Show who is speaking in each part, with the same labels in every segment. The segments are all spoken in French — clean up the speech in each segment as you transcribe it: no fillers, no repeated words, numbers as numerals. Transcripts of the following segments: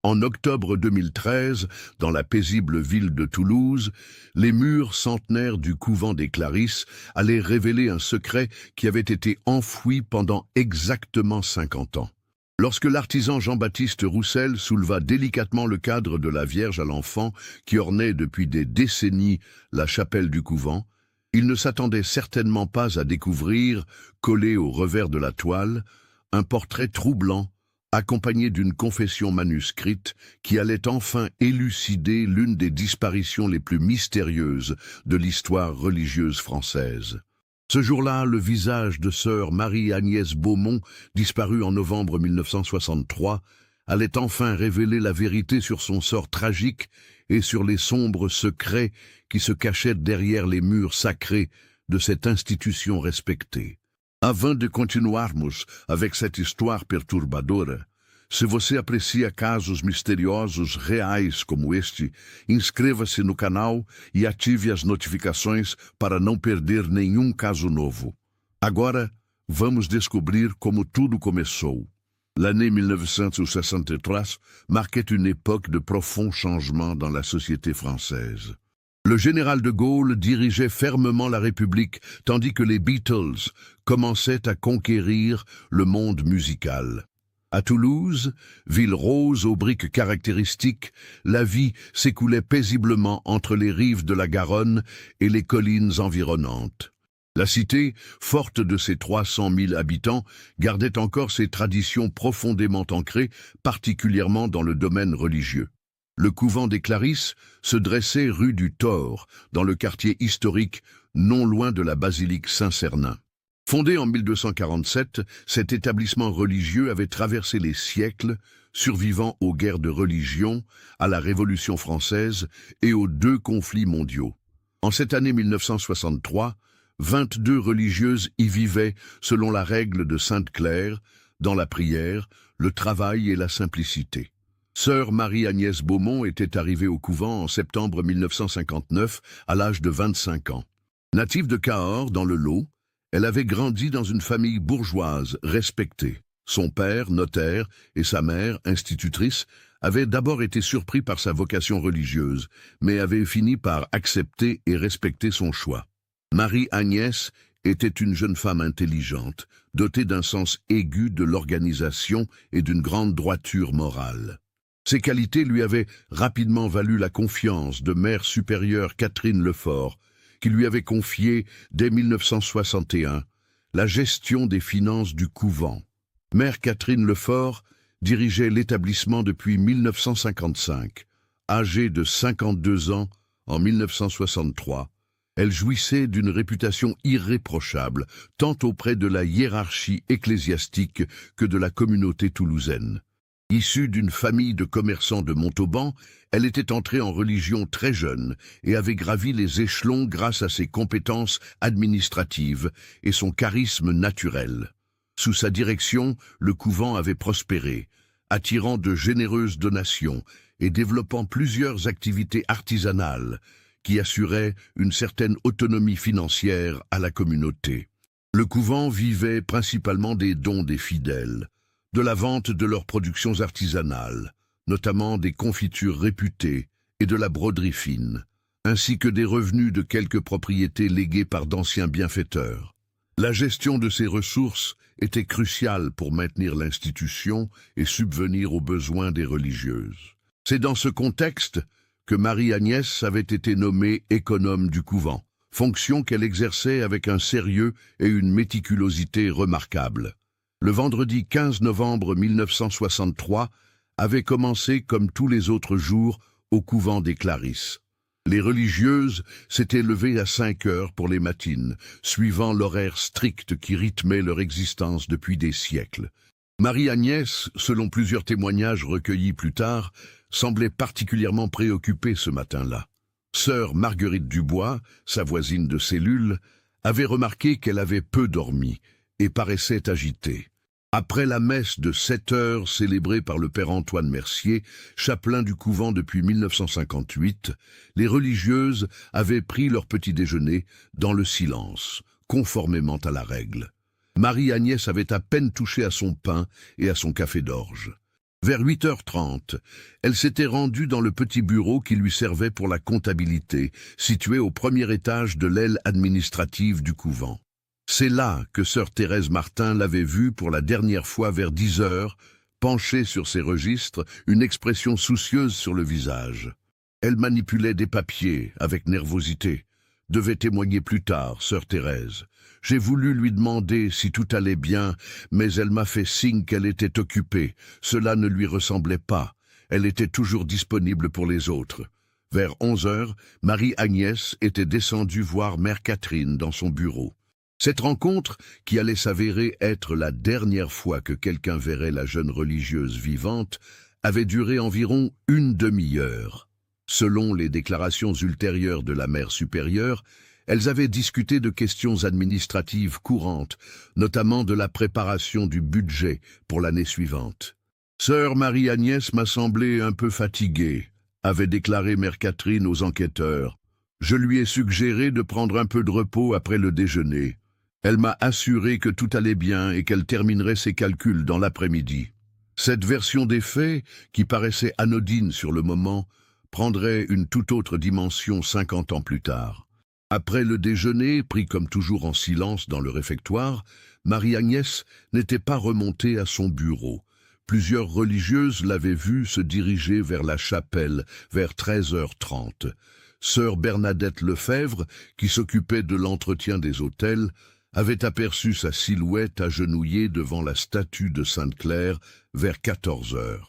Speaker 1: En octobre 2013, dans la paisible ville de Toulouse, les murs centenaires du couvent des Clarisses allaient révéler un secret qui avait été enfoui pendant exactement 50 ans. Lorsque l'artisan Jean-Baptiste Roussel souleva délicatement le cadre de la Vierge à l'Enfant qui ornait depuis des décennies la chapelle du couvent, il ne s'attendait certainement pas à découvrir, collé au revers de la toile, un portrait troublant accompagné d'une confession manuscrite qui allait enfin élucider l'une des disparitions les plus mystérieuses de l'histoire religieuse française. Ce jour-là, le visage de sœur Marie-Agnès Beaumont, disparue en novembre 1963, allait enfin révéler la vérité sur son sort tragique et sur les sombres secrets qui se cachaient derrière les murs sacrés de cette institution respectée. Avant de continuarmos avec cette histoire perturbadora, se você aprecia casos misteriosos reais como este, inscreva-se no canal e ative as notificações para não perder nenhum caso novo. Agora, vamos descobrir como tudo começou. L'année 1963 marquait une époque de profonds changements dans la société française. Le général de Gaulle dirigeait fermement la République, tandis que les Beatles commençaient à conquérir le monde musical. À Toulouse, ville rose aux briques caractéristiques, la vie s'écoulait paisiblement entre les rives de la Garonne et les collines environnantes. La cité, forte de ses 300 000 habitants, gardait encore ses traditions profondément ancrées, particulièrement dans le domaine religieux. Le couvent des Clarisses se dressait rue du Thor, dans le quartier historique, non loin de la basilique Saint-Cernin. Fondé en 1247, cet établissement religieux avait traversé les siècles, survivant aux guerres de religion, à la Révolution française et aux 2 conflits mondiaux. En cette année 1963, 22 religieuses y vivaient selon la règle de Sainte-Claire, dans la prière, le travail et la simplicité. Sœur Marie-Agnès Beaumont était arrivée au couvent en septembre 1959, à l'âge de 25 ans. Native de Cahors, dans le Lot, elle avait grandi dans une famille bourgeoise respectée. Son père, notaire, et sa mère, institutrice, avaient d'abord été surpris par sa vocation religieuse, mais avaient fini par accepter et respecter son choix. Marie-Agnès était une jeune femme intelligente, dotée d'un sens aigu de l'organisation et d'une grande droiture morale. Ces qualités lui avaient rapidement valu la confiance de Mère supérieure Catherine Lefort, qui lui avait confié, dès 1961, la gestion des finances du couvent. Mère Catherine Lefort dirigeait l'établissement depuis 1955. Âgée de 52 ans en 1963, elle jouissait d'une réputation irréprochable, tant auprès de la hiérarchie ecclésiastique que de la communauté toulousaine. Issue d'une famille de commerçants de Montauban, elle était entrée en religion très jeune et avait gravi les échelons grâce à ses compétences administratives et son charisme naturel. Sous sa direction, le couvent avait prospéré, attirant de généreuses donations et développant plusieurs activités artisanales qui assuraient une certaine autonomie financière à la communauté. Le couvent vivait principalement des dons des fidèles, de la vente de leurs productions artisanales, notamment des confitures réputées et de la broderie fine, ainsi que des revenus de quelques propriétés léguées par d'anciens bienfaiteurs. La gestion de ces ressources était cruciale pour maintenir l'institution et subvenir aux besoins des religieuses. C'est dans ce contexte que Marie-Agnès avait été nommée économe du couvent, fonction qu'elle exerçait avec un sérieux et une méticulosité remarquables. Le vendredi 15 novembre 1963 avait commencé comme tous les autres jours au couvent des Clarisses. Les religieuses s'étaient levées à 5 heures pour les matines, suivant l'horaire strict qui rythmait leur existence depuis des siècles. Marie-Agnès, selon plusieurs témoignages recueillis plus tard, semblait particulièrement préoccupée ce matin-là. Sœur Marguerite Dubois, sa voisine de cellule, avait remarqué qu'elle avait peu dormi et paraissait agitée. Après la messe de 7 heures célébrée par le père Antoine Mercier, chapelain du couvent depuis 1958, les religieuses avaient pris leur petit déjeuner dans le silence, conformément à la règle. Marie-Agnès avait à peine touché à son pain et à son café d'orge. Vers 8h30, elle s'était rendue dans le petit bureau qui lui servait pour la comptabilité, situé au premier étage de l'aile administrative du couvent. C'est là que sœur Thérèse Martin l'avait vue pour la dernière fois vers 10h, penchée sur ses registres, une expression soucieuse sur le visage. Elle manipulait des papiers avec nervosité. Devait témoigner plus tard, sœur Thérèse. J'ai voulu lui demander si tout allait bien, mais elle m'a fait signe qu'elle était occupée. Cela ne lui ressemblait pas. Elle était toujours disponible pour les autres. Vers 11h, Marie-Agnès était descendue voir Mère Catherine dans son bureau. Cette rencontre, qui allait s'avérer être la dernière fois que quelqu'un verrait la jeune religieuse vivante, avait duré environ une demi-heure. Selon les déclarations ultérieures de la mère supérieure, elles avaient discuté de questions administratives courantes, notamment de la préparation du budget pour l'année suivante. « Sœur Marie-Agnès m'a semblé un peu fatiguée », avait déclaré Mère Catherine aux enquêteurs. « Je lui ai suggéré de prendre un peu de repos après le déjeuner. Elle m'a assuré que tout allait bien et qu'elle terminerait ses calculs dans l'après-midi. » Cette version des faits, qui paraissait anodine sur le moment, prendrait une toute autre dimension 50 ans plus tard. Après le déjeuner, pris comme toujours en silence dans le réfectoire, Marie-Agnès n'était pas remontée à son bureau. Plusieurs religieuses l'avaient vue se diriger vers la chapelle vers 13h30. Sœur Bernadette Lefebvre, qui s'occupait de l'entretien des autels, avait aperçu sa silhouette agenouillée devant la statue de Sainte-Claire vers 14h.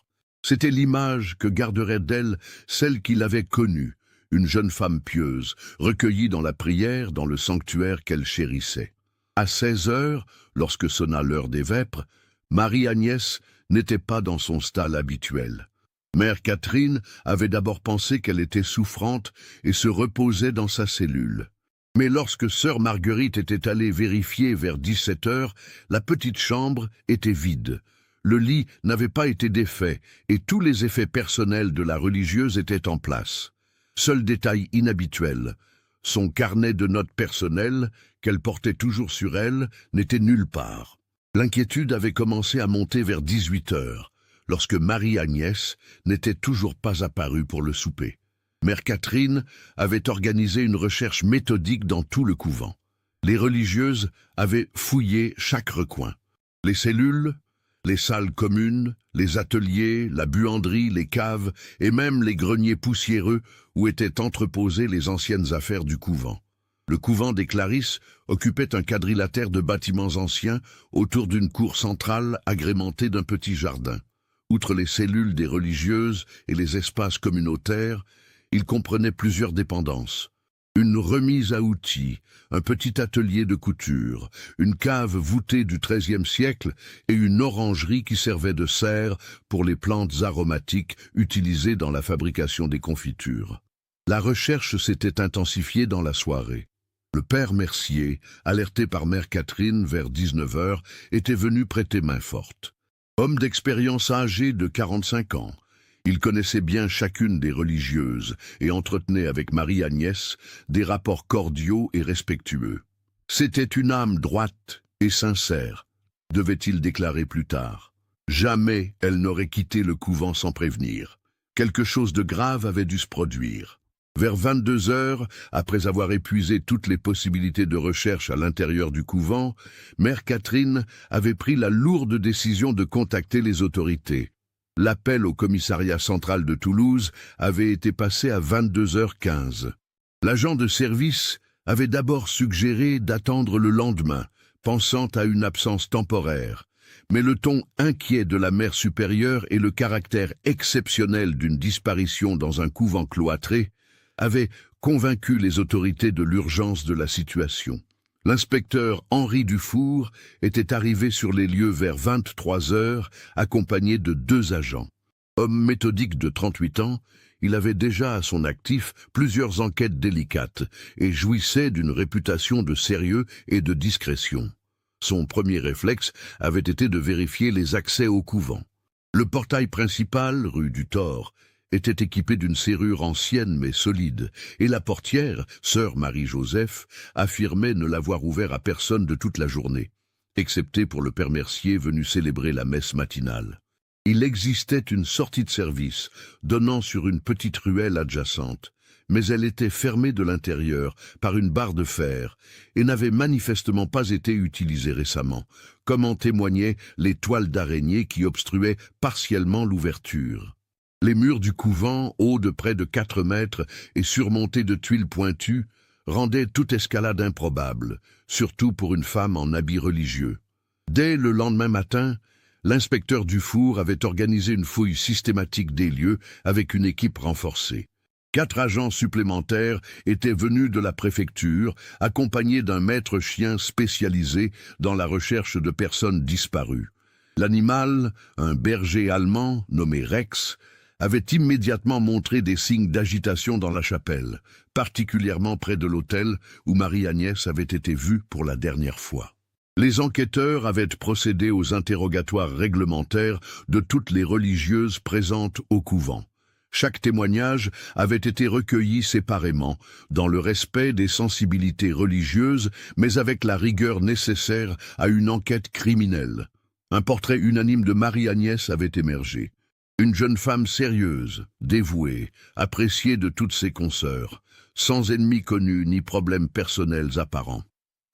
Speaker 1: C'était l'image que garderait d'elle celle qu'il avait connue, une jeune femme pieuse, recueillie dans la prière dans le sanctuaire qu'elle chérissait. À 16h, lorsque sonna l'heure des vêpres, Marie-Agnès n'était pas dans son style habituel. Mère Catherine avait d'abord pensé qu'elle était souffrante et se reposait dans sa cellule. Mais lorsque sœur Marguerite était allée vérifier vers 17h, la petite chambre était vide. Le lit n'avait pas été défait et tous les effets personnels de la religieuse étaient en place. Seul détail inhabituel, son carnet de notes personnelles, qu'elle portait toujours sur elle, n'était nulle part. L'inquiétude avait commencé à monter vers 18h, lorsque Marie-Agnès n'était toujours pas apparue pour le souper. Mère Catherine avait organisé une recherche méthodique dans tout le couvent. Les religieuses avaient fouillé chaque recoin. Les cellules, les salles communes, les ateliers, la buanderie, les caves et même les greniers poussiéreux où étaient entreposées les anciennes affaires du couvent. Le couvent des Clarisses occupait un quadrilatère de bâtiments anciens autour d'une cour centrale agrémentée d'un petit jardin. Outre les cellules des religieuses et les espaces communautaires, il comprenait plusieurs dépendances. Une remise à outils, un petit atelier de couture, une cave voûtée du XIIIe siècle et une orangerie qui servait de serre pour les plantes aromatiques utilisées dans la fabrication des confitures. La recherche s'était intensifiée dans la soirée. Le père Mercier, alerté par Mère Catherine vers 19h, était venu prêter main forte. Homme d'expérience âgé de 45 ans, il connaissait bien chacune des religieuses et entretenait avec Marie-Agnès des rapports cordiaux et respectueux. C'était une âme droite et sincère, devait-il déclarer plus tard. Jamais elle n'aurait quitté le couvent sans prévenir. Quelque chose de grave avait dû se produire. Vers 22h, après avoir épuisé toutes les possibilités de recherche à l'intérieur du couvent, Mère Catherine avait pris la lourde décision de contacter les autorités. L'appel au commissariat central de Toulouse avait été passé à 22h15. L'agent de service avait d'abord suggéré d'attendre le lendemain, pensant à une absence temporaire. Mais le ton inquiet de la mère supérieure et le caractère exceptionnel d'une disparition dans un couvent cloîtré avaient convaincu les autorités de l'urgence de la situation. L'inspecteur Henri Dufour était arrivé sur les lieux vers 23h, accompagné de 2 agents. Homme méthodique de 38 ans, il avait déjà à son actif plusieurs enquêtes délicates et jouissait d'une réputation de sérieux et de discrétion. Son premier réflexe avait été de vérifier les accès au couvent. Le portail principal, rue du Thor, était équipé d'une serrure ancienne mais solide, et la portière, sœur Marie-Joseph, affirmait ne l'avoir ouvert à personne de toute la journée, excepté pour le père Mercier venu célébrer la messe matinale. Il existait une sortie de service, donnant sur une petite ruelle adjacente, mais elle était fermée de l'intérieur par une barre de fer et n'avait manifestement pas été utilisée récemment, comme en témoignaient les toiles d'araignée qui obstruaient partiellement l'ouverture. Les murs du couvent, hauts de près de 4 mètres et surmontés de tuiles pointues, rendaient toute escalade improbable, surtout pour une femme en habit religieux. Dès le lendemain matin, l'inspecteur Dufour avait organisé une fouille systématique des lieux avec une équipe renforcée. 4 agents supplémentaires étaient venus de la préfecture, accompagnés d'un maître chien spécialisé dans la recherche de personnes disparues. L'animal, un berger allemand nommé Rex, avait immédiatement montré des signes d'agitation dans la chapelle, particulièrement près de l'autel où Marie-Agnès avait été vue pour la dernière fois. Les enquêteurs avaient procédé aux interrogatoires réglementaires de toutes les religieuses présentes au couvent. Chaque témoignage avait été recueilli séparément, dans le respect des sensibilités religieuses, mais avec la rigueur nécessaire à une enquête criminelle. Un portrait unanime de Marie-Agnès avait émergé. Une jeune femme sérieuse, dévouée, appréciée de toutes ses consoeurs, sans ennemis connus ni problèmes personnels apparents.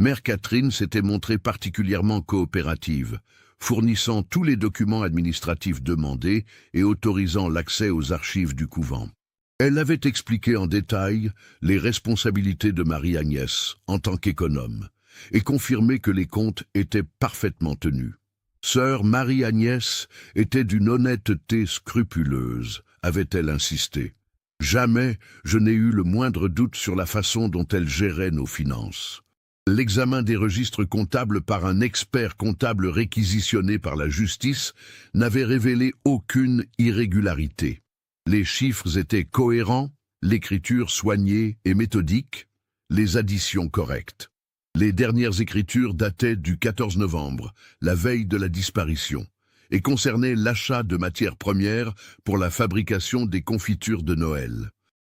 Speaker 1: Mère Catherine s'était montrée particulièrement coopérative, fournissant tous les documents administratifs demandés et autorisant l'accès aux archives du couvent. Elle avait expliqué en détail les responsabilités de Marie-Agnès en tant qu'économe et confirmé que les comptes étaient parfaitement tenus. Sœur Marie-Agnès était d'une honnêteté scrupuleuse, avait-elle insisté. Jamais je n'ai eu le moindre doute sur la façon dont elle gérait nos finances. L'examen des registres comptables par un expert comptable réquisitionné par la justice n'avait révélé aucune irrégularité. Les chiffres étaient cohérents, l'écriture soignée et méthodique, les additions correctes. Les dernières écritures dataient du 14 novembre, la veille de la disparition, et concernaient l'achat de matières premières pour la fabrication des confitures de Noël.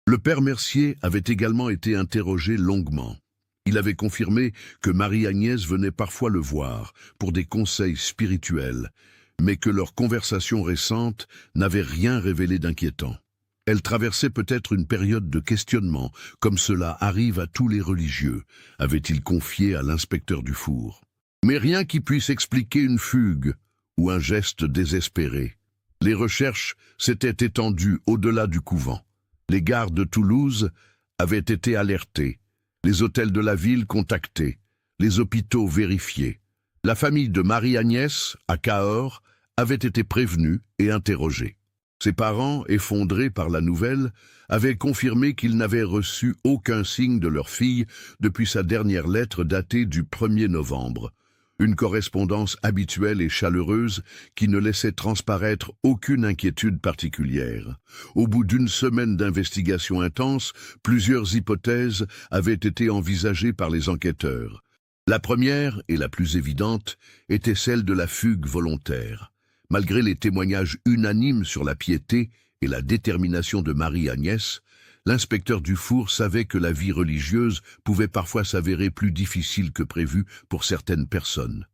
Speaker 1: Le père Mercier avait également été interrogé longuement. Il avait confirmé que Marie-Agnès venait parfois le voir pour des conseils spirituels, mais que leur conversation récente n'avait rien révélé d'inquiétant. Elle traversait peut-être une période de questionnement, comme cela arrive à tous les religieux, avait-il confié à l'inspecteur Dufour. Mais rien qui puisse expliquer une fugue ou un geste désespéré. Les recherches s'étaient étendues au-delà du couvent. Les gares de Toulouse avaient été alertées, les hôtels de la ville contactés, les hôpitaux vérifiés. La famille de Marie-Agnès, à Cahors, avait été prévenue et interrogée. Ses parents, effondrés par la nouvelle, avaient confirmé qu'ils n'avaient reçu aucun signe de leur fille depuis sa dernière lettre datée du 1er novembre. Une correspondance habituelle et chaleureuse qui ne laissait transparaître aucune inquiétude particulière. Au bout d'une semaine d'investigation intense, plusieurs hypothèses avaient été envisagées par les enquêteurs. La première, et la plus évidente, était celle de la fugue volontaire. Malgré les témoignages unanimes sur la piété et la détermination de Marie-Agnès, l'inspecteur Dufour savait que la vie religieuse pouvait parfois s'avérer plus difficile que prévu pour certaines personnes.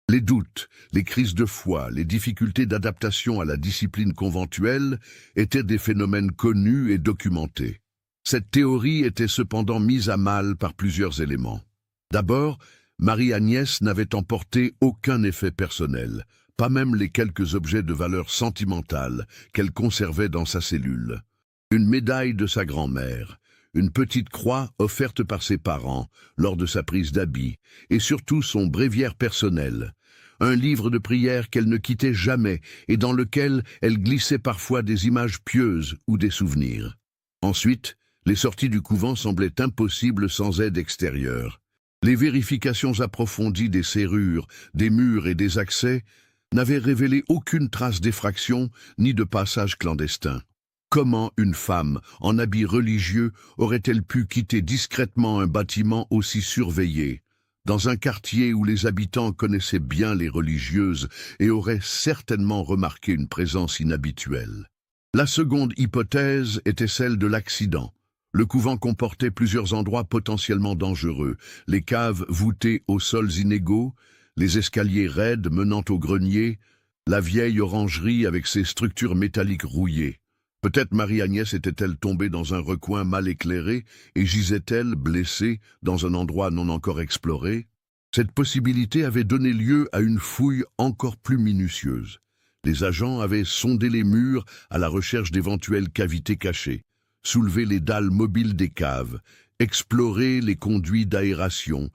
Speaker 1: Les doutes, les crises de foi, les difficultés d'adaptation à la discipline conventuelle étaient des phénomènes connus et documentés. Cette théorie était cependant mise à mal par plusieurs éléments. D'abord, Marie-Agnès n'avait emporté aucun effet personnel, pas même les quelques objets de valeur sentimentale qu'elle conservait dans sa cellule. Une médaille de sa grand-mère, une petite croix offerte par ses parents lors de sa prise d'habit, et surtout son bréviaire personnel, un livre de prière qu'elle ne quittait jamais et dans lequel elle glissait parfois des images pieuses ou des souvenirs. Ensuite, les sorties du couvent semblaient impossibles sans aide extérieure. Les vérifications approfondies des serrures, des murs et des accès n'avaient révélé aucune trace d'effraction ni de passage clandestin. Comment une femme, en habit religieux, aurait-elle pu quitter discrètement un bâtiment aussi surveillé, dans un quartier où les habitants connaissaient bien les religieuses et auraient certainement remarqué une présence inhabituelle? La seconde hypothèse était celle de l'accident. Le couvent comportait plusieurs endroits potentiellement dangereux, les caves voûtées aux sols inégaux, les escaliers raides menant au grenier, La vieille orangerie avec ses structures métalliques rouillées. Peut-être Marie-Agnès était-elle tombée dans un recoin mal éclairé et gisait-elle, blessée, dans un endroit non encore exploré? Cette possibilité avait donné lieu à une fouille encore plus minutieuse. Les agents avaient sondé les murs à la recherche d'éventuelles cavités cachées, soulevé les dalles mobiles des caves, exploré les conduits d'aération,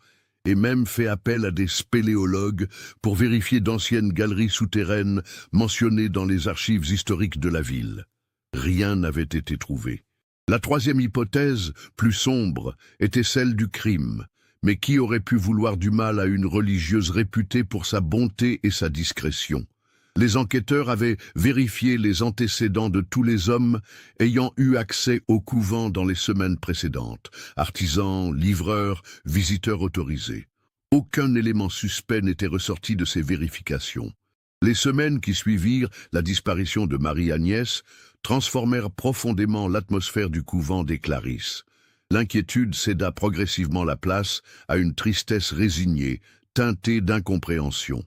Speaker 1: et même fait appel à des spéléologues pour vérifier d'anciennes galeries souterraines mentionnées dans les archives historiques de la ville. Rien n'avait été trouvé. La troisième hypothèse, plus sombre, était celle du crime. Mais qui aurait pu vouloir du mal à une religieuse réputée pour sa bonté et sa discrétion? Les enquêteurs avaient vérifié les antécédents de tous les hommes ayant eu accès au couvent dans les semaines précédentes. Artisans, livreurs, visiteurs autorisés. Aucun élément suspect n'était ressorti de ces vérifications. Les semaines qui suivirent la disparition de Marie-Agnès transformèrent profondément l'atmosphère du couvent des Clarisses. L'inquiétude céda progressivement la place à une tristesse résignée, teintée d'incompréhension.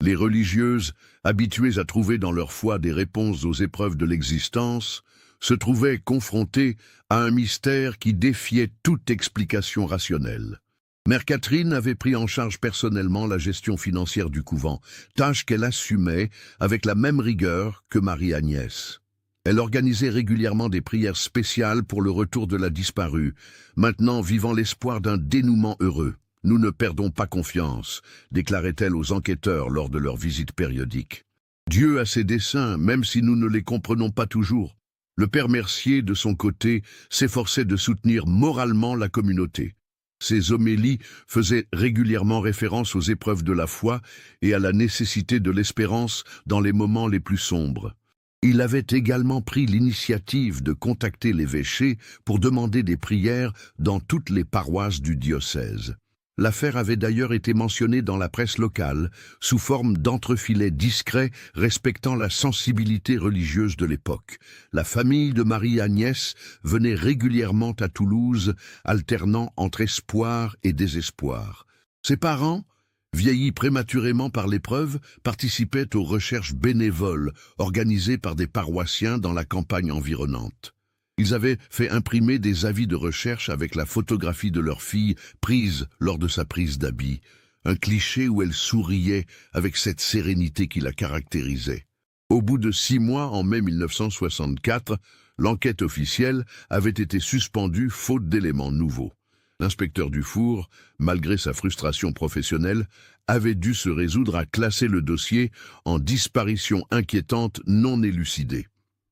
Speaker 1: Les religieuses, habituées à trouver dans leur foi des réponses aux épreuves de l'existence, se trouvaient confrontées à un mystère qui défiait toute explication rationnelle. Mère Catherine avait pris en charge personnellement la gestion financière du couvent, tâche qu'elle assumait avec la même rigueur que Marie-Agnès. Elle organisait régulièrement des prières spéciales pour le retour de la disparue, maintenant vivant l'espoir d'un dénouement heureux. « Nous ne perdons pas confiance », déclarait-elle aux enquêteurs lors de leurs visites périodiques. Dieu a ses desseins, même si nous ne les comprenons pas toujours. Le père Mercier, de son côté, s'efforçait de soutenir moralement la communauté. Ses homélies faisaient régulièrement référence aux épreuves de la foi et à la nécessité de l'espérance dans les moments les plus sombres. Il avait également pris l'initiative de contacter l'évêché pour demander des prières dans toutes les paroisses du diocèse. L'affaire avait d'ailleurs été mentionnée dans la presse locale, sous forme d'entrefilets discrets respectant la sensibilité religieuse de l'époque. La famille de Marie-Agnès venait régulièrement à Toulouse, alternant entre espoir et désespoir. Ses parents, vieillis prématurément par l'épreuve, participaient aux recherches bénévoles organisées par des paroissiens dans la campagne environnante. Ils avaient fait imprimer des avis de recherche avec la photographie de leur fille prise lors de sa prise d'habit, un cliché où elle souriait avec cette sérénité qui la caractérisait. Au bout de 6 mois, en mai 1964, l'enquête officielle avait été suspendue faute d'éléments nouveaux. L'inspecteur Dufour, malgré sa frustration professionnelle, avait dû se résoudre à classer le dossier en disparition inquiétante non élucidée.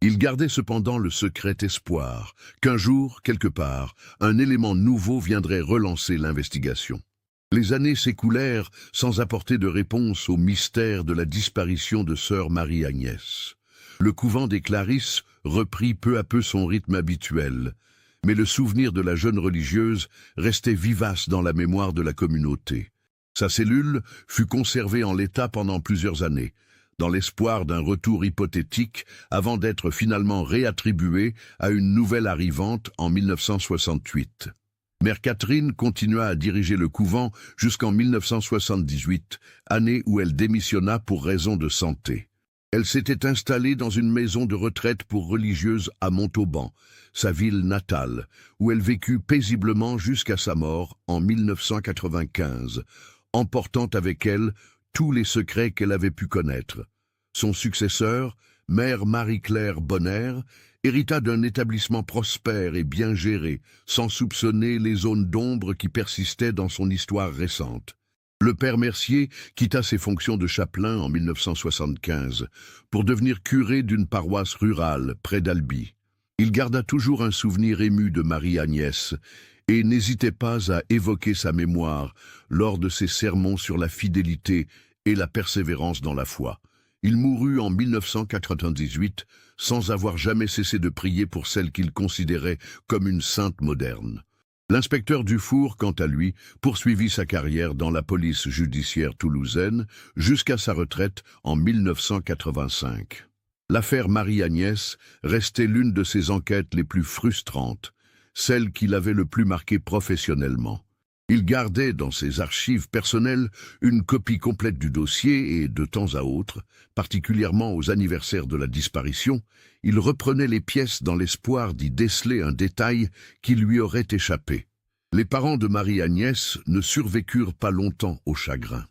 Speaker 1: Il gardait cependant le secret espoir qu'un jour, quelque part, un élément nouveau viendrait relancer l'investigation. Les années s'écoulèrent sans apporter de réponse au mystère de la disparition de sœur Marie-Agnès. Le couvent des Clarisses reprit peu à peu son rythme habituel, mais le souvenir de la jeune religieuse restait vivace dans la mémoire de la communauté. Sa cellule fut conservée en l'état pendant plusieurs années, dans l'espoir d'un retour hypothétique avant d'être finalement réattribuée à une nouvelle arrivante en 1968. Mère Catherine continua à diriger le couvent jusqu'en 1978, année où elle démissionna pour raison de santé. Elle s'était installée dans une maison de retraite pour religieuses à Montauban, sa ville natale, où elle vécut paisiblement jusqu'à sa mort en 1995, emportant avec elle tous les secrets qu'elle avait pu connaître. Son successeur, Mère Marie-Claire Bonner, hérita d'un établissement prospère et bien géré, sans soupçonner les zones d'ombre qui persistaient dans son histoire récente. Le père Mercier quitta ses fonctions de chapelain en 1975 pour devenir curé d'une paroisse rurale près d'Albi. Il garda toujours un souvenir ému de Marie-Agnès et n'hésitait pas à évoquer sa mémoire lors de ses sermons sur la fidélité et la persévérance dans la foi. Il mourut en 1998 sans avoir jamais cessé de prier pour celle qu'il considérait comme une sainte moderne. L'inspecteur Dufour, quant à lui, poursuivit sa carrière dans la police judiciaire toulousaine jusqu'à sa retraite en 1985. L'affaire Marie-Agnès restait l'une de ses enquêtes les plus frustrantes, celle qui l'avait le plus marqué professionnellement. Il gardait dans ses archives personnelles une copie complète du dossier et, de temps à autre, particulièrement aux anniversaires de la disparition, il reprenait les pièces dans l'espoir d'y déceler un détail qui lui aurait échappé. Les parents de Marie-Agnès ne survécurent pas longtemps au chagrin.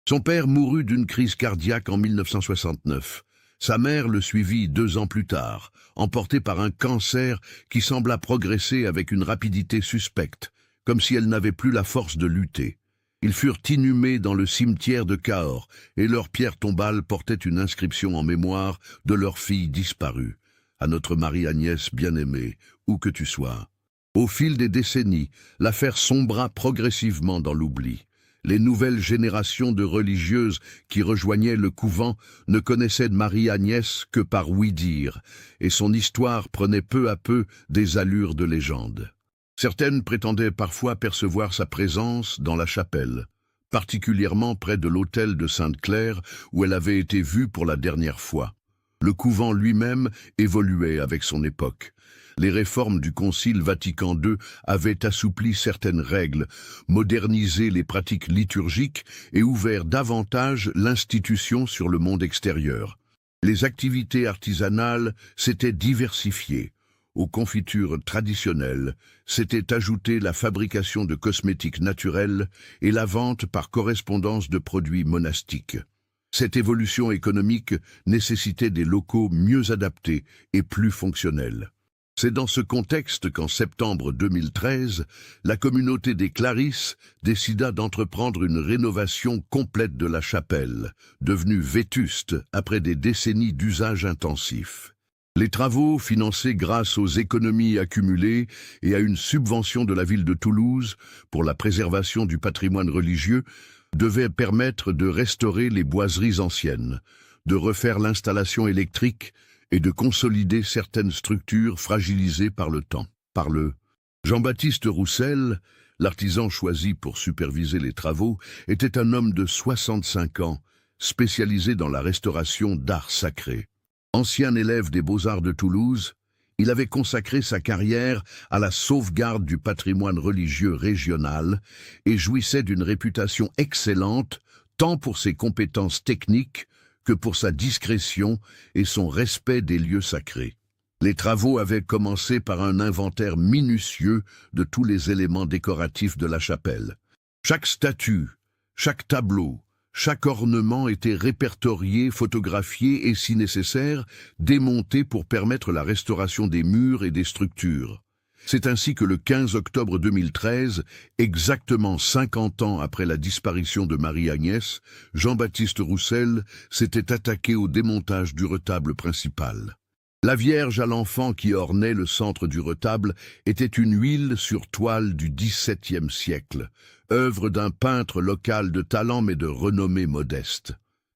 Speaker 1: Son père mourut d'une crise cardiaque en 1969. Sa mère le suivit 2 ans plus tard, emportée par un cancer qui sembla progresser avec une rapidité suspecte, comme si elle n'avait plus la force de lutter. Ils furent inhumés dans le cimetière de Cahors, et leur pierre tombale portait une inscription en mémoire de leur fille disparue. À notre Marie-Agnès bien-aimée, où que tu sois. Au fil des décennies, l'affaire sombra progressivement dans l'oubli. Les nouvelles générations de religieuses qui rejoignaient le couvent ne connaissaient de Marie-Agnès que par ouï-dire, et son histoire prenait peu à peu des allures de légende. Certaines prétendaient parfois percevoir sa présence dans la chapelle, particulièrement près de l'autel de Sainte-Claire où elle avait été vue pour la dernière fois. Le couvent lui-même évoluait avec son époque. Les réformes du Concile Vatican II avaient assoupli certaines règles, modernisé les pratiques liturgiques et ouvert davantage l'institution sur le monde extérieur. Les activités artisanales s'étaient diversifiées. Aux confitures traditionnelles s'était ajoutée la fabrication de cosmétiques naturels et la vente par correspondance de produits monastiques. Cette évolution économique nécessitait des locaux mieux adaptés et plus fonctionnels. C'est dans ce contexte qu'en septembre 2013, la communauté des Clarisses décida d'entreprendre une rénovation complète de la chapelle, devenue vétuste après des décennies d'usage intensif. Les travaux, financés grâce aux économies accumulées et à une subvention de la ville de Toulouse pour la préservation du patrimoine religieux, devaient permettre de restaurer les boiseries anciennes, de refaire l'installation électrique et de consolider certaines structures fragilisées par le temps. Jean-Baptiste Roussel, l'artisan choisi pour superviser les travaux, était un homme de 65 ans, spécialisé dans la restauration d'art sacré. Ancien élève des Beaux-Arts de Toulouse, il avait consacré sa carrière à la sauvegarde du patrimoine religieux régional et jouissait d'une réputation excellente tant pour ses compétences techniques que pour sa discrétion et son respect des lieux sacrés. Les travaux avaient commencé par un inventaire minutieux de tous les éléments décoratifs de la chapelle. Chaque statue, chaque tableau, chaque ornement était répertorié, photographié et, si nécessaire, démonté pour permettre la restauration des murs et des structures. C'est ainsi que le 15 octobre 2013, exactement 50 ans après la disparition de Marie-Agnès, Jean-Baptiste Roussel s'était attaqué au démontage du retable principal. La Vierge à l'enfant qui ornait le centre du retable était une huile sur toile du XVIIe siècle, œuvre d'un peintre local de talent mais de renommée modeste.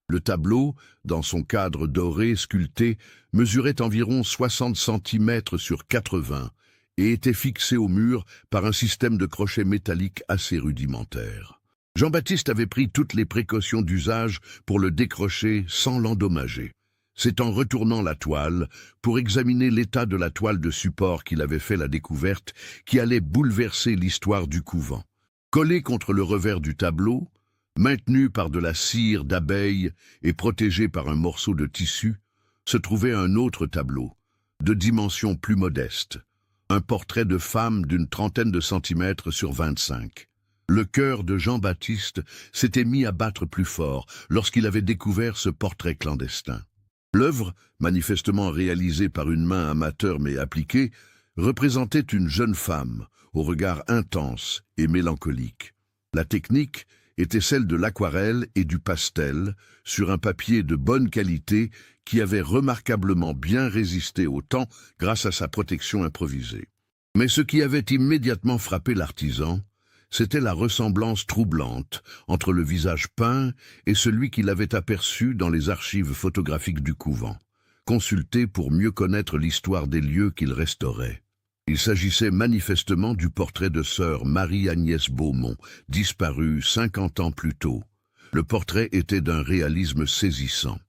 Speaker 1: Le tableau, dans son cadre doré sculpté, mesurait environ 60 cm sur 80 et était fixé au mur par un système de crochets métalliques assez rudimentaire. Jean-Baptiste avait pris toutes les précautions d'usage pour le décrocher sans l'endommager. C'est en retournant la toile, pour examiner l'état de la toile de support qu'il avait fait la découverte, qui allait bouleverser l'histoire du couvent. Collé contre le revers du tableau, maintenu par de la cire d'abeille et protégé par un morceau de tissu, se trouvait un autre tableau, de dimension plus modeste, un portrait de femme d'une trentaine de centimètres sur 25. Le cœur de Jean-Baptiste s'était mis à battre plus fort lorsqu'il avait découvert ce portrait clandestin. L'œuvre, manifestement réalisée par une main amateur mais appliquée, représentait une jeune femme, au regard intense et mélancolique. La technique était celle de l'aquarelle et du pastel, sur un papier de bonne qualité qui avait remarquablement bien résisté au temps grâce à sa protection improvisée. Mais ce qui avait immédiatement frappé l'artisan, c'était la ressemblance troublante entre le visage peint et celui qu'il avait aperçu dans les archives photographiques du couvent, consulté pour mieux connaître l'histoire des lieux qu'il restaurait. Il s'agissait manifestement du portrait de sœur Marie-Agnès Beaumont, disparue 50 ans plus tôt. Le portrait était d'un réalisme saisissant.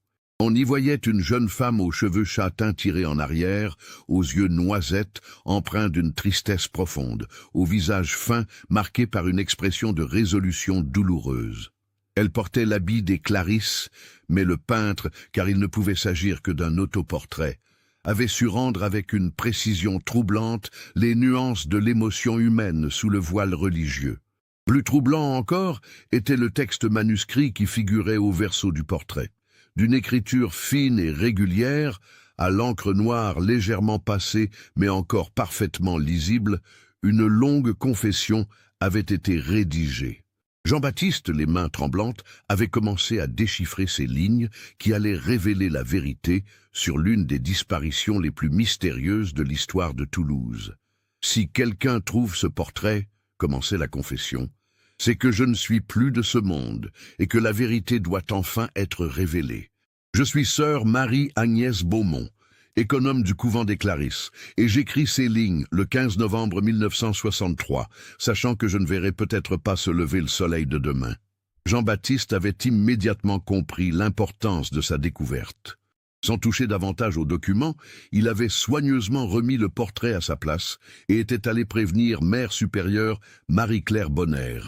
Speaker 1: On y voyait une jeune femme aux cheveux châtains tirés en arrière, aux yeux noisettes, empreints d'une tristesse profonde, au visage fin marqué par une expression de résolution douloureuse. Elle portait l'habit des Clarisses, mais le peintre, car il ne pouvait s'agir que d'un autoportrait, avait su rendre avec une précision troublante les nuances de l'émotion humaine sous le voile religieux. Plus troublant encore était le texte manuscrit qui figurait au verso du portrait. D'une écriture fine et régulière, à l'encre noire légèrement passée mais encore parfaitement lisible, une longue confession avait été rédigée. Jean-Baptiste, les mains tremblantes, avait commencé à déchiffrer ces lignes qui allaient révéler la vérité sur l'une des disparitions les plus mystérieuses de l'histoire de Toulouse. « Si quelqu'un trouve ce portrait, » commençait la confession, « c'est que je ne suis plus de ce monde et que la vérité doit enfin être révélée. Je suis sœur Marie-Agnès Beaumont, économe du couvent des Clarisses, et j'écris ces lignes le 15 novembre 1963, sachant que je ne verrai peut-être pas se lever le soleil de demain. » Jean-Baptiste avait immédiatement compris l'importance de sa découverte. Sans toucher davantage au document, il avait soigneusement remis le portrait à sa place et était allé prévenir Mère supérieure Marie-Claire Bonner.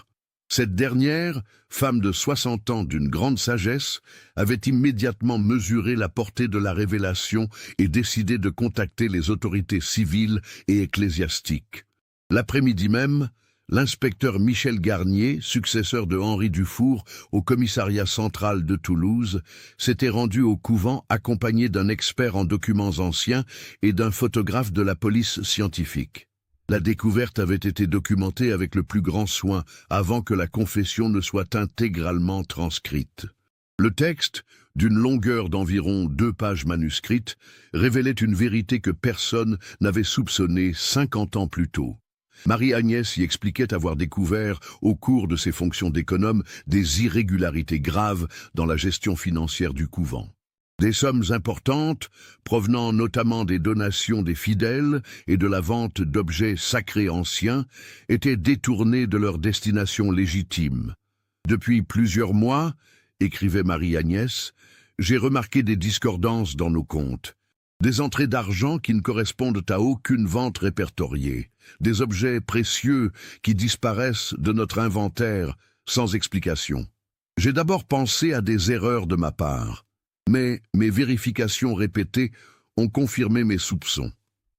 Speaker 1: Cette dernière, femme de 60 ans d'une grande sagesse, avait immédiatement mesuré la portée de la révélation et décidé de contacter les autorités civiles et ecclésiastiques. L'après-midi même, l'inspecteur Michel Garnier, successeur de Henri Dufour au commissariat central de Toulouse, s'était rendu au couvent accompagné d'un expert en documents anciens et d'un photographe de la police scientifique. La découverte avait été documentée avec le plus grand soin avant que la confession ne soit intégralement transcrite. Le texte, d'une longueur d'environ 2 pages manuscrites, révélait une vérité que personne n'avait soupçonnée 50 ans plus tôt. Marie-Agnès y expliquait avoir découvert, au cours de ses fonctions d'économe, des irrégularités graves dans la gestion financière du couvent. Des sommes importantes, provenant notamment des donations des fidèles et de la vente d'objets sacrés anciens, étaient détournées de leur destination légitime. Depuis plusieurs mois, écrivait Marie-Agnès, j'ai remarqué des discordances dans nos comptes. Des entrées d'argent qui ne correspondent à aucune vente répertoriée, des objets précieux qui disparaissent de notre inventaire sans explication. J'ai d'abord pensé à des erreurs de ma part. Mais mes vérifications répétées ont confirmé mes soupçons.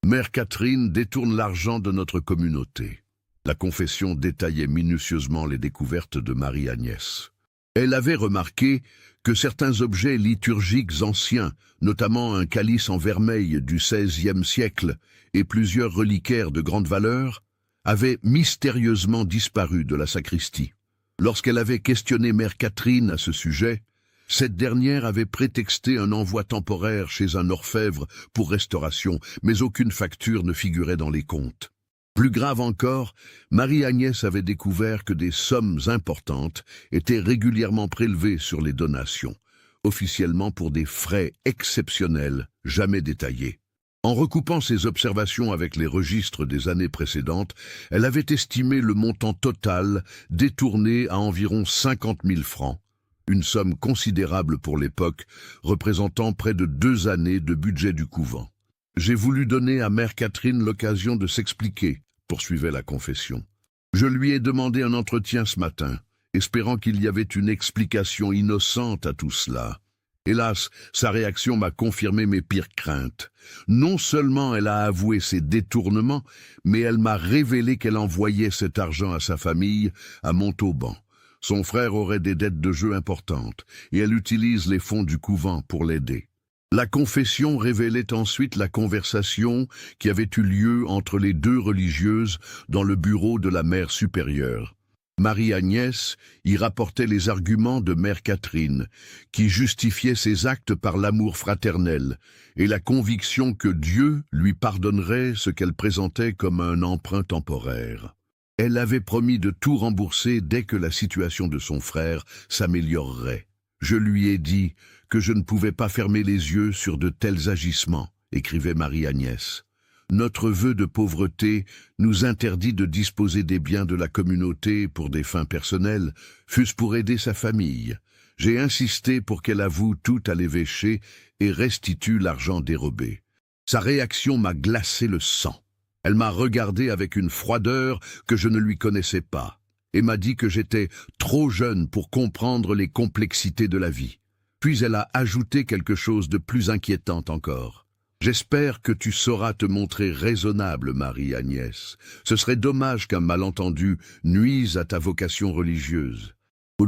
Speaker 1: Mère Catherine détourne l'argent de notre communauté. La confession détaillait minutieusement les découvertes de Marie-Agnès. Elle avait remarqué que certains objets liturgiques anciens, notamment un calice en vermeil du XVIe siècle et plusieurs reliquaires de grande valeur, avaient mystérieusement disparu de la sacristie. Lorsqu'elle avait questionné Mère Catherine à ce sujet, cette dernière avait prétexté un envoi temporaire chez un orfèvre pour restauration, mais aucune facture ne figurait dans les comptes. Plus grave encore, Marie-Agnès avait découvert que des sommes importantes étaient régulièrement prélevées sur les donations, officiellement pour des frais exceptionnels, jamais détaillés. En recoupant ses observations avec les registres des années précédentes, elle avait estimé le montant total détourné à environ 50 000 francs. Une somme considérable pour l'époque, représentant près de 2 années de budget du couvent. J'ai voulu donner à Mère Catherine l'occasion de s'expliquer, poursuivait la confession. Je lui ai demandé un entretien ce matin, espérant qu'il y avait une explication innocente à tout cela. Hélas, sa réaction m'a confirmé mes pires craintes. Non seulement elle a avoué ses détournements, mais elle m'a révélé qu'elle envoyait cet argent à sa famille, à Montauban. Son frère aurait des dettes de jeu importantes, et elle utilise les fonds du couvent pour l'aider. La confession révélait ensuite la conversation qui avait eu lieu entre les 2 religieuses dans le bureau de la mère supérieure. Marie-Agnès y rapportait les arguments de Mère Catherine, qui justifiait ses actes par l'amour fraternel et la conviction que Dieu lui pardonnerait ce qu'elle présentait comme un emprunt temporaire. Elle avait promis de tout rembourser dès que la situation de son frère s'améliorerait. Je lui ai dit que je ne pouvais pas fermer les yeux sur de tels agissements, écrivait Marie-Agnès. Notre vœu de pauvreté nous interdit de disposer des biens de la communauté pour des fins personnelles, fût-ce pour aider sa famille. J'ai insisté pour qu'elle avoue tout à l'évêché et restitue l'argent dérobé. Sa réaction m'a glacé le sang. Elle m'a regardé avec une froideur que je ne lui connaissais pas et m'a dit que j'étais trop jeune pour comprendre les complexités de la vie. Puis elle a ajouté quelque chose de plus inquiétant encore. J'espère que tu sauras te montrer raisonnable, Marie-Agnès. Ce serait dommage qu'un malentendu nuise à ta vocation religieuse.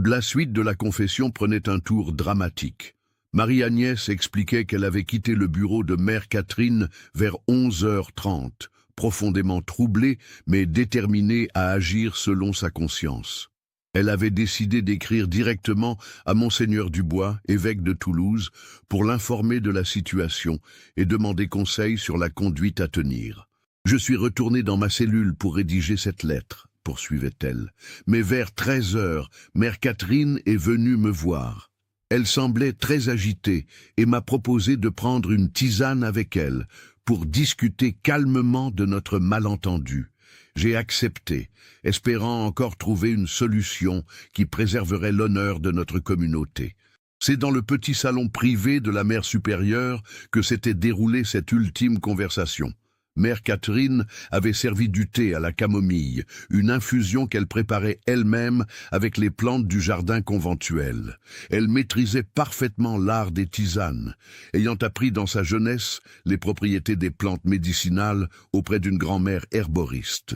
Speaker 1: La suite de la confession prenait un tour dramatique. Marie-Agnès expliquait qu'elle avait quitté le bureau de Mère Catherine vers 11h30, profondément troublée, mais déterminée à agir selon sa conscience. Elle avait décidé d'écrire directement à Monseigneur Dubois, évêque de Toulouse, pour l'informer de la situation et demander conseil sur la conduite à tenir. « Je suis retournée dans ma cellule pour rédiger cette lettre », poursuivait-elle. « Mais vers 13h, Mère Catherine est venue me voir. Elle semblait très agitée et m'a proposé de prendre une tisane avec elle pour discuter calmement de notre malentendu. J'ai accepté, espérant encore trouver une solution qui préserverait l'honneur de notre communauté. C'est dans le petit salon privé de la mère supérieure que s'était déroulée cette ultime conversation. Mère Catherine avait servi du thé à la camomille, une infusion qu'elle préparait elle-même avec les plantes du jardin conventuel. Elle maîtrisait parfaitement l'art des tisanes, ayant appris dans sa jeunesse les propriétés des plantes médicinales auprès d'une grand-mère herboriste.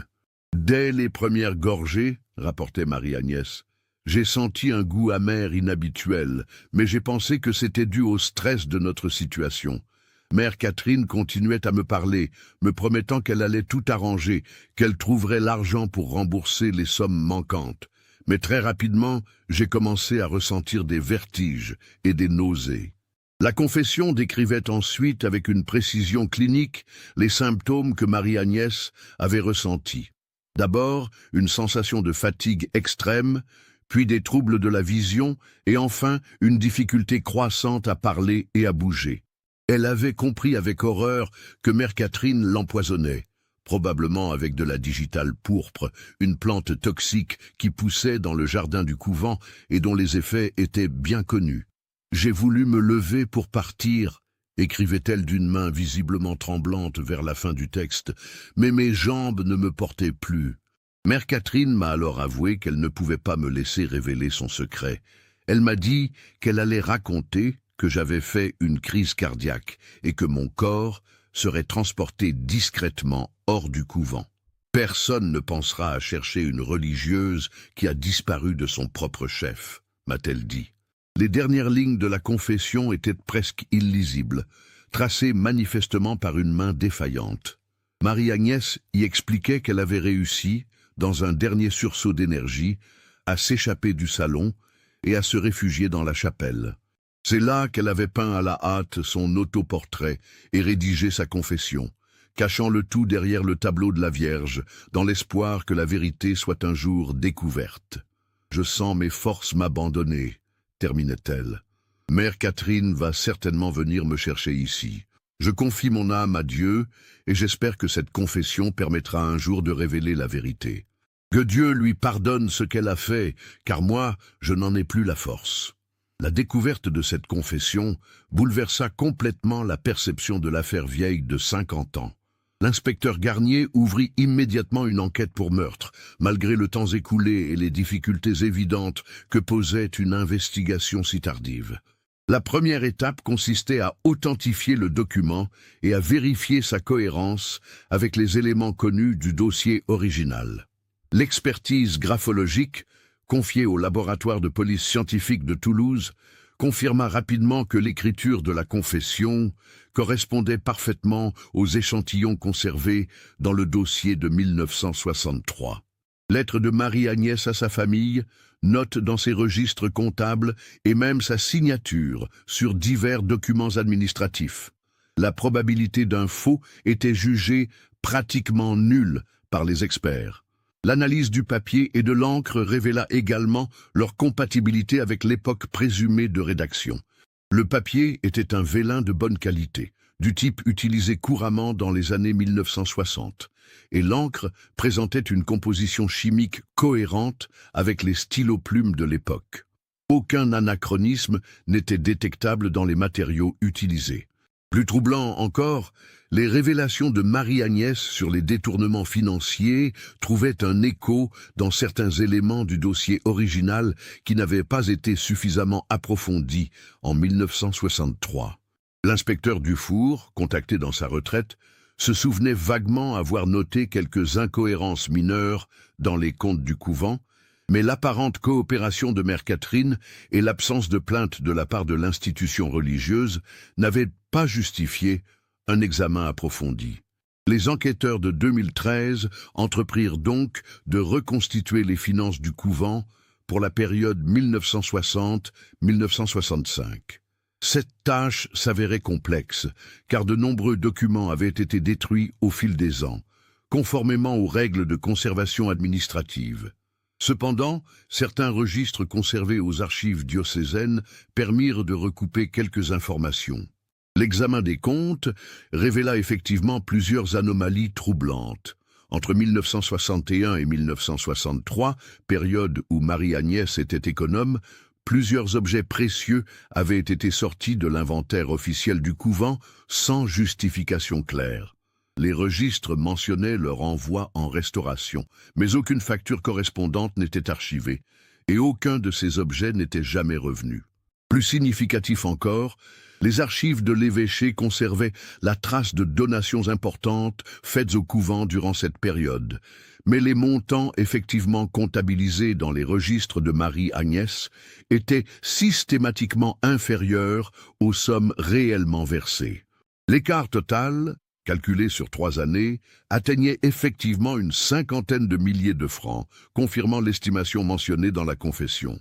Speaker 1: Dès les premières gorgées, rapportait Marie-Agnès, j'ai senti un goût amer inhabituel, mais j'ai pensé que c'était dû au stress de notre situation. Mère Catherine continuait à me parler, me promettant qu'elle allait tout arranger, qu'elle trouverait l'argent pour rembourser les sommes manquantes. Mais très rapidement, j'ai commencé à ressentir des vertiges et des nausées. La confession décrivait ensuite avec une précision clinique les symptômes que Marie-Agnès avait ressentis. D'abord, une sensation de fatigue extrême, puis des troubles de la vision, et enfin une difficulté croissante à parler et à bouger. Elle avait compris avec horreur que Mère Catherine l'empoisonnait, probablement avec de la digitale pourpre, une plante toxique qui poussait dans le jardin du couvent et dont les effets étaient bien connus. « J'ai voulu me lever pour partir », écrivait-elle d'une main visiblement tremblante vers la fin du texte, « mais mes jambes ne me portaient plus. » Mère Catherine m'a alors avoué qu'elle ne pouvait pas me laisser révéler son secret. Elle m'a dit qu'elle allait raconter que j'avais fait une crise cardiaque et que mon corps serait transporté discrètement hors du couvent. Personne ne pensera à chercher une religieuse qui a disparu de son propre chef, m'a-t-elle dit. Les dernières lignes de la confession étaient presque illisibles, tracées manifestement par une main défaillante. Marie-Agnès y expliquait qu'elle avait réussi, dans un dernier sursaut d'énergie, à s'échapper du salon et à se réfugier dans la chapelle. C'est là qu'elle avait peint à la hâte son autoportrait et rédigé sa confession, cachant le tout derrière le tableau de la Vierge, dans l'espoir que la vérité soit un jour découverte. « Je sens mes forces m'abandonner », terminait-elle. « Mère Catherine va certainement venir me chercher ici. Je confie mon âme à Dieu et j'espère que cette confession permettra un jour de révéler la vérité. Que Dieu lui pardonne ce qu'elle a fait, car moi, je n'en ai plus la force. » La découverte de cette confession bouleversa complètement la perception de l'affaire Vieille de 50 ans. L'inspecteur Garnier ouvrit immédiatement une enquête pour meurtre, malgré le temps écoulé et les difficultés évidentes que posait une investigation si tardive. La première étape consistait à authentifier le document et à vérifier sa cohérence avec les éléments connus du dossier original. L'expertise graphologique, confiée au laboratoire de police scientifique de Toulouse, confirma rapidement que l'écriture de la confession correspondait parfaitement aux échantillons conservés dans le dossier de 1963. Lettre de Marie-Agnès à sa famille, notes dans ses registres comptables et même sa signature sur divers documents administratifs. La probabilité d'un faux était jugée pratiquement nulle par les experts. L'analyse du papier et de l'encre révéla également leur compatibilité avec l'époque présumée de rédaction. Le papier était un vélin de bonne qualité, du type utilisé couramment dans les années 1960, et l'encre présentait une composition chimique cohérente avec les stylos-plumes de l'époque. Aucun anachronisme n'était détectable dans les matériaux utilisés. Plus troublant encore, les révélations de Marie-Agnès sur les détournements financiers trouvaient un écho dans certains éléments du dossier original qui n'avaient pas été suffisamment approfondis en 1963. L'inspecteur Dufour, contacté dans sa retraite, se souvenait vaguement avoir noté quelques incohérences mineures dans les comptes du couvent, mais l'apparente coopération de Mère Catherine et l'absence de plainte de la part de l'institution religieuse n'avaient pas justifié un examen approfondi. Les enquêteurs de 2013 entreprirent donc de reconstituer les finances du couvent pour la période 1960-1965. Cette tâche s'avérait complexe, car de nombreux documents avaient été détruits au fil des ans, conformément aux règles de conservation administrative. Cependant, certains registres conservés aux archives diocésaines permirent de recouper quelques informations. L'examen des comptes révéla effectivement plusieurs anomalies troublantes. Entre 1961 et 1963, période où Marie-Agnès était économe, plusieurs objets précieux avaient été sortis de l'inventaire officiel du couvent sans justification claire. Les registres mentionnaient leur envoi en restauration, mais aucune facture correspondante n'était archivée, et aucun de ces objets n'était jamais revenu. Plus significatif encore, les archives de l'évêché conservaient la trace de donations importantes faites au couvent durant cette période, mais les montants effectivement comptabilisés dans les registres de Marie-Agnès étaient systématiquement inférieurs aux sommes réellement versées. L'écart total, calculé sur 3 années, atteignait effectivement une 50aine de milliers de francs, confirmant l'estimation mentionnée dans la confession.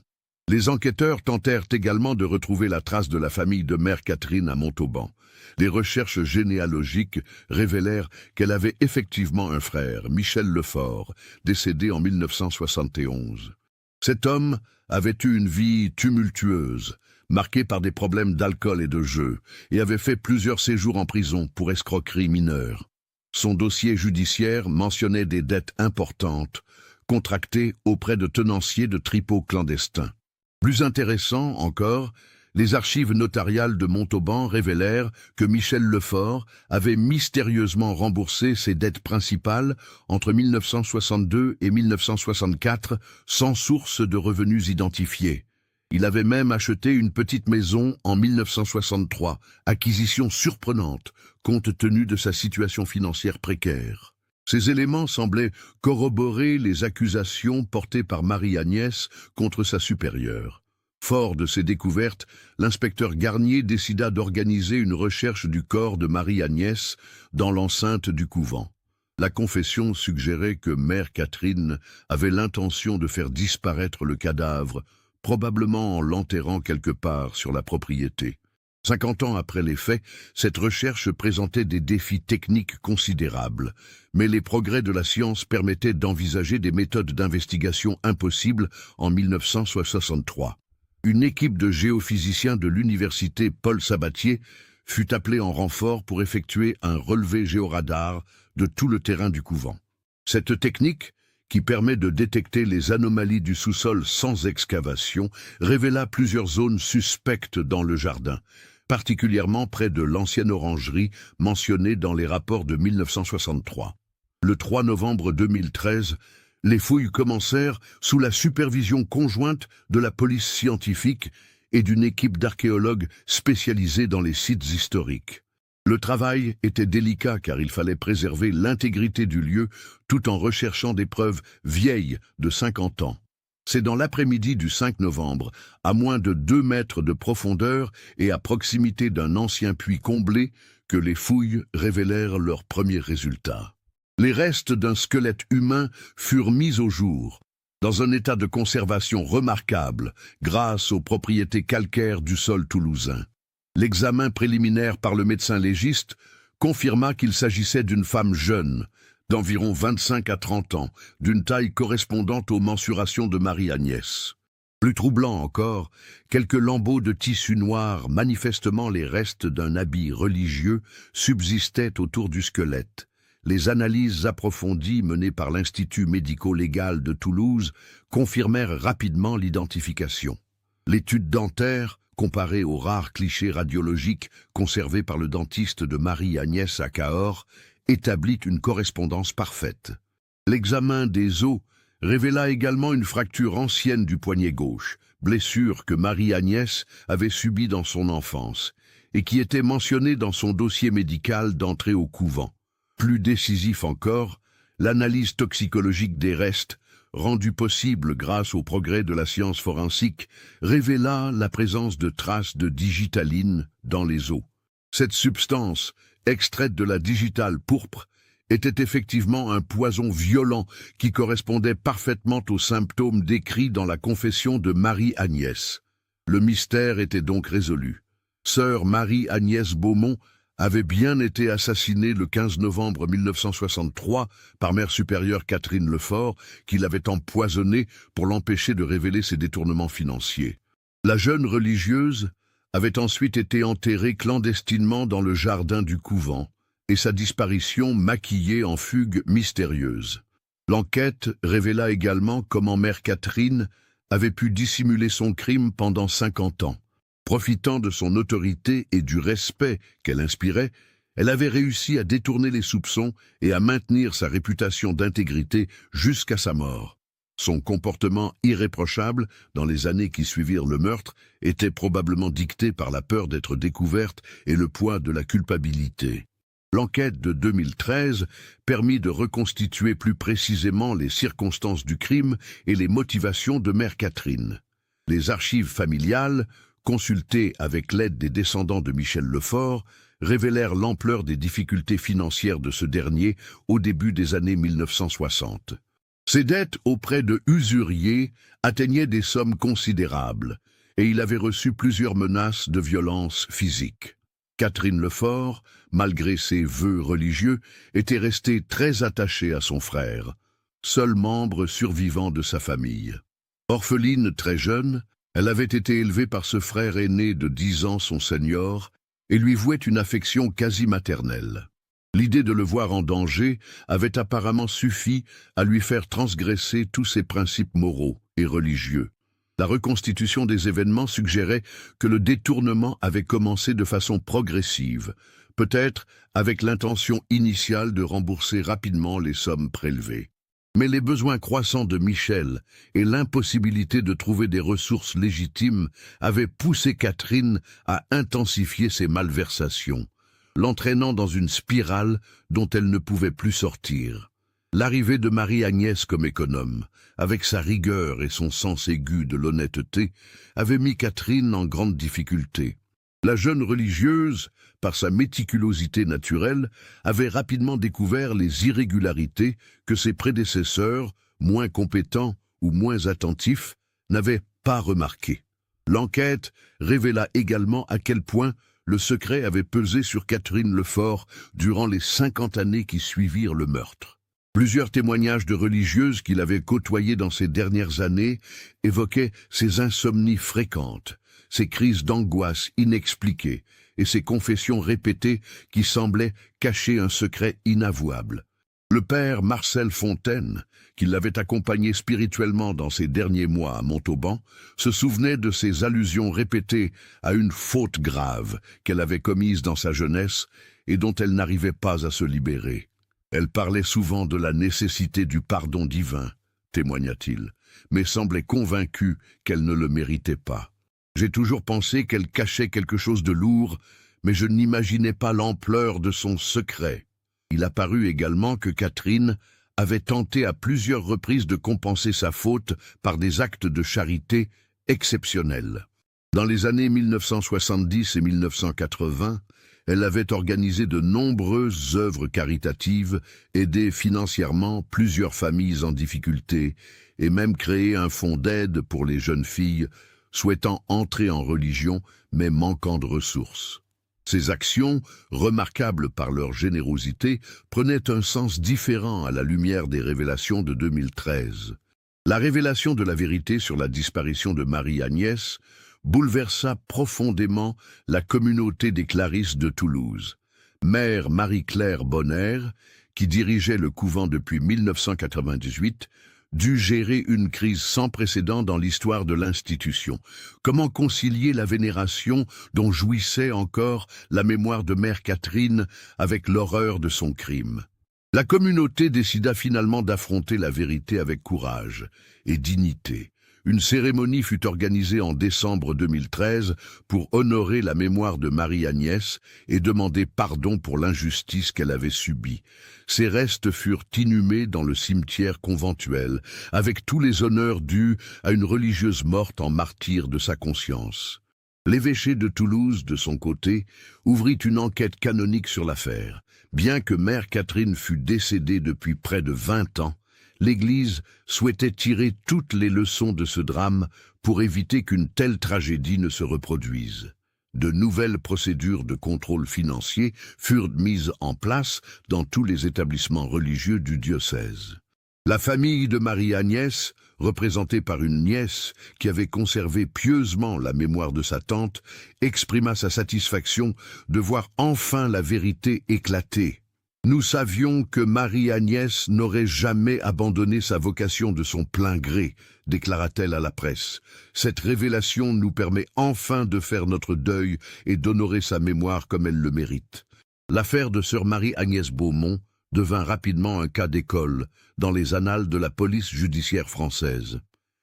Speaker 1: Les enquêteurs tentèrent également de retrouver la trace de la famille de Mère Catherine à Montauban. Les recherches généalogiques révélèrent qu'elle avait effectivement un frère, Michel Lefort, décédé en 1971. Cet homme avait eu une vie tumultueuse, marquée par des problèmes d'alcool et de jeu, et avait fait plusieurs séjours en prison pour escroquerie mineure. Son dossier judiciaire mentionnait des dettes importantes, contractées auprès de tenanciers de tripots clandestins. Plus intéressant encore, les archives notariales de Montauban révélèrent que Michel Lefort avait mystérieusement remboursé ses dettes principales entre 1962 et 1964 sans source de revenus identifiée. Il avait même acheté une petite maison en 1963, acquisition surprenante compte tenu de sa situation financière précaire. Ces éléments semblaient corroborer les accusations portées par Marie-Agnès contre sa supérieure. Fort de ces découvertes, l'inspecteur Garnier décida d'organiser une recherche du corps de Marie-Agnès dans l'enceinte du couvent. La confession suggérait que Mère Catherine avait l'intention de faire disparaître le cadavre, probablement en l'enterrant quelque part sur la propriété. 50 ans après les faits, cette recherche présentait des défis techniques considérables, mais les progrès de la science permettaient d'envisager des méthodes d'investigation impossibles en 1963. Une équipe de géophysiciens de l'université Paul Sabatier fut appelée en renfort pour effectuer un relevé géoradar de tout le terrain du couvent. Cette technique, qui permet de détecter les anomalies du sous-sol sans excavation, révéla plusieurs zones suspectes dans le jardin, particulièrement près de l'ancienne orangerie mentionnée dans les rapports de 1963. Le 3 novembre 2013, les fouilles commencèrent sous la supervision conjointe de la police scientifique et d'une équipe d'archéologues spécialisés dans les sites historiques. Le travail était délicat car il fallait préserver l'intégrité du lieu tout en recherchant des preuves vieilles de 50 ans. C'est dans l'après-midi du 5 novembre, à moins de 2 mètres de profondeur et à proximité d'un ancien puits comblé, que les fouilles révélèrent leurs premiers résultats. Les restes d'un squelette humain furent mis au jour, dans un état de conservation remarquable grâce aux propriétés calcaires du sol toulousain. L'examen préliminaire par le médecin légiste confirma qu'il s'agissait d'une femme jeune, d'environ 25 à 30 ans, d'une taille correspondante aux mensurations de Marie-Agnès. Plus troublant encore, quelques lambeaux de tissu noir, manifestement les restes d'un habit religieux, subsistaient autour du squelette. Les analyses approfondies menées par l'Institut médico-légal de Toulouse confirmèrent rapidement l'identification. L'étude dentaire, comparée aux rares clichés radiologiques conservés par le dentiste de Marie-Agnès à Cahors, établit une correspondance parfaite. L'examen des os révéla également une fracture ancienne du poignet gauche, blessure que Marie-Agnès avait subie dans son enfance et qui était mentionnée dans son dossier médical d'entrée au couvent. Plus décisif encore, l'analyse toxicologique des restes, rendue possible grâce au progrès de la science forensique, révéla la présence de traces de digitaline dans les os. Cette substance, extraite de la digitale pourpre, était effectivement un poison violent qui correspondait parfaitement aux symptômes décrits dans la confession de Marie-Agnès. Le mystère était donc résolu. Sœur Marie-Agnès Beaumont avait bien été assassinée le 15 novembre 1963 par Mère supérieure Catherine Lefort, qui l'avait empoisonnée pour l'empêcher de révéler ses détournements financiers. La jeune religieuse avait ensuite été enterrée clandestinement dans le jardin du couvent, et sa disparition maquillée en fugue mystérieuse. L'enquête révéla également comment Mère Catherine avait pu dissimuler son crime pendant 50 ans. Profitant de son autorité et du respect qu'elle inspirait, elle avait réussi à détourner les soupçons et à maintenir sa réputation d'intégrité jusqu'à sa mort. Son comportement irréprochable dans les années qui suivirent le meurtre était probablement dicté par la peur d'être découverte et le poids de la culpabilité. L'enquête de 2013 permit de reconstituer plus précisément les circonstances du crime et les motivations de Mère Catherine. Les archives familiales, consultées avec l'aide des descendants de Michel Lefort, révélèrent l'ampleur des difficultés financières de ce dernier au début des années 1960. Ses dettes auprès de usuriers atteignaient des sommes considérables, et il avait reçu plusieurs menaces de violence physique. Catherine Lefort, malgré ses vœux religieux, était restée très attachée à son frère, seul membre survivant de sa famille. Orpheline très jeune, elle avait été élevée par ce frère aîné de 10 ans, son senior, et lui vouait une affection quasi maternelle. L'idée de le voir en danger avait apparemment suffi à lui faire transgresser tous ses principes moraux et religieux. La reconstitution des événements suggérait que le détournement avait commencé de façon progressive, peut-être avec l'intention initiale de rembourser rapidement les sommes prélevées. Mais les besoins croissants de Michel et l'impossibilité de trouver des ressources légitimes avaient poussé Catherine à intensifier ses malversations, l'entraînant dans une spirale dont elle ne pouvait plus sortir. L'arrivée de Marie-Agnès comme économe, avec sa rigueur et son sens aigu de l'honnêteté, avait mis Catherine en grande difficulté. La jeune religieuse, par sa méticulosité naturelle, avait rapidement découvert les irrégularités que ses prédécesseurs, moins compétents ou moins attentifs, n'avaient pas remarquées. L'enquête révéla également à quel point le secret avait pesé sur Catherine Lefort durant les 50 années qui suivirent le meurtre. Plusieurs témoignages de religieuses qu'il avait côtoyées dans ces dernières années évoquaient ses insomnies fréquentes, ses crises d'angoisse inexpliquées et ses confessions répétées qui semblaient cacher un secret inavouable. Le père Marcel Fontaine, qui l'avait accompagné spirituellement dans ses derniers mois à Montauban, se souvenait de ses allusions répétées à une faute grave qu'elle avait commise dans sa jeunesse et dont elle n'arrivait pas à se libérer. Elle parlait souvent de la nécessité du pardon divin, témoigna-t-il, mais semblait convaincue qu'elle ne le méritait pas. J'ai toujours pensé qu'elle cachait quelque chose de lourd, mais je n'imaginais pas l'ampleur de son secret. Il apparut également que Catherine avait tenté à plusieurs reprises de compenser sa faute par des actes de charité exceptionnels. Dans les années 1970 et 1980, elle avait organisé de nombreuses œuvres caritatives, aidé financièrement plusieurs familles en difficulté et même créé un fonds d'aide pour les jeunes filles souhaitant entrer en religion mais manquant de ressources. Ces actions, remarquables par leur générosité, prenaient un sens différent à la lumière des révélations de 2013. La révélation de la vérité sur la disparition de Marie-Agnès bouleversa profondément la communauté des Clarisses de Toulouse. Mère Marie-Claire Bonner, qui dirigeait le couvent depuis 1998, dut gérer une crise sans précédent dans l'histoire de l'institution. Comment concilier la vénération dont jouissait encore la mémoire de Mère Catherine avec l'horreur de son crime? La communauté décida finalement d'affronter la vérité avec courage et dignité. Une cérémonie fut organisée en décembre 2013 pour honorer la mémoire de Marie-Agnès et demander pardon pour l'injustice qu'elle avait subie. Ses restes furent inhumés dans le cimetière conventuel, avec tous les honneurs dus à une religieuse morte en martyr de sa conscience. L'évêché de Toulouse, de son côté, ouvrit une enquête canonique sur l'affaire. Bien que Mère Catherine fût décédée depuis près de 20 ans, l'Église souhaitait tirer toutes les leçons de ce drame pour éviter qu'une telle tragédie ne se reproduise. De nouvelles procédures de contrôle financier furent mises en place dans tous les établissements religieux du diocèse. La famille de Marie-Agnès, représentée par une nièce qui avait conservé pieusement la mémoire de sa tante, exprima sa satisfaction de voir enfin la vérité éclater. Nous savions que Marie-Agnès n'aurait jamais abandonné sa vocation de son plein gré, déclara-t-elle à la presse. Cette révélation nous permet enfin de faire notre deuil et d'honorer sa mémoire comme elle le mérite. L'affaire de sœur Marie-Agnès Beaumont devint rapidement un cas d'école dans les annales de la police judiciaire française.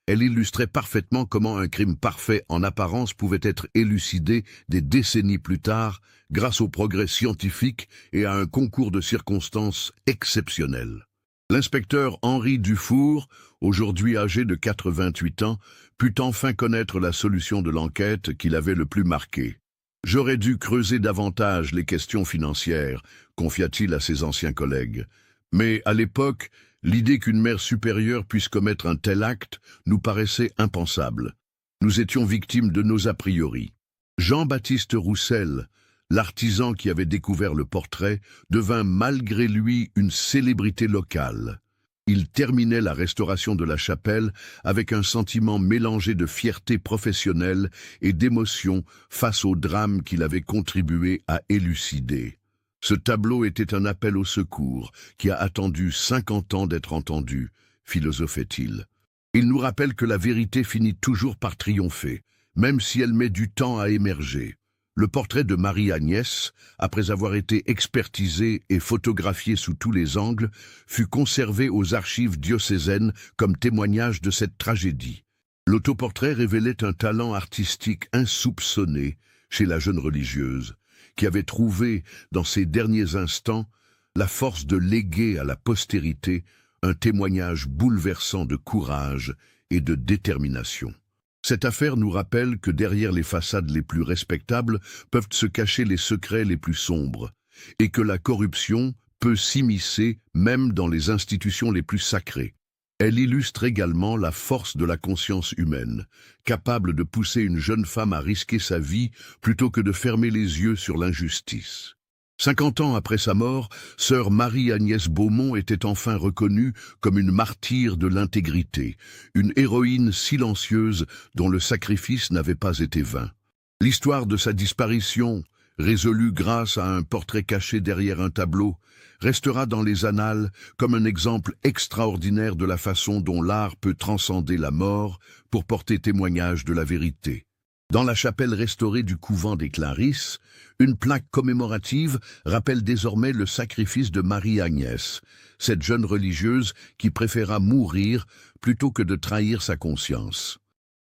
Speaker 1: Elle illustrait parfaitement comment un crime parfait en apparence pouvait être élucidé des décennies plus tard grâce au progrès scientifique et à un concours de circonstances exceptionnel. L'inspecteur Henri Dufour, aujourd'hui âgé de 88 ans, put enfin connaître la solution de l'enquête qui l'avait le plus marqué. « J'aurais dû creuser davantage les questions financières », confia-t-il à ses anciens collègues. Mais à l'époque, l'idée qu'une mère supérieure puisse commettre un tel acte nous paraissait impensable. Nous étions victimes de nos a priori. Jean-Baptiste Roussel, l'artisan qui avait découvert le portrait, devint malgré lui une célébrité locale. Il terminait la restauration de la chapelle avec un sentiment mélangé de fierté professionnelle et d'émotion face au drame qu'il avait contribué à élucider. Ce tableau était un appel au secours qui a attendu 50 ans d'être entendu, philosophait-il. Il nous rappelle que la vérité finit toujours par triompher, même si elle met du temps à émerger. Le portrait de Marie-Agnès, après avoir été expertisé et photographié sous tous les angles, fut conservé aux archives diocésaines comme témoignage de cette tragédie. L'autoportrait révélait un talent artistique insoupçonné chez la jeune religieuse, qui avait trouvé, dans ses derniers instants, la force de léguer à la postérité un témoignage bouleversant de courage et de détermination. Cette affaire nous rappelle que derrière les façades les plus respectables peuvent se cacher les secrets les plus sombres, et que la corruption peut s'immiscer même dans les institutions les plus sacrées. Elle illustre également la force de la conscience humaine, capable de pousser une jeune femme à risquer sa vie plutôt que de fermer les yeux sur l'injustice. 50 ans après sa mort, sœur Marie-Agnès Beaumont était enfin reconnue comme une martyre de l'intégrité, une héroïne silencieuse dont le sacrifice n'avait pas été vain. L'histoire de sa disparition, résolue grâce à un portrait caché derrière un tableau, restera dans les annales comme un exemple extraordinaire de la façon dont l'art peut transcender la mort pour porter témoignage de la vérité. Dans la chapelle restaurée du couvent des Clarisses, une plaque commémorative rappelle désormais le sacrifice de Marie-Agnès, cette jeune religieuse qui préféra mourir plutôt que de trahir sa conscience.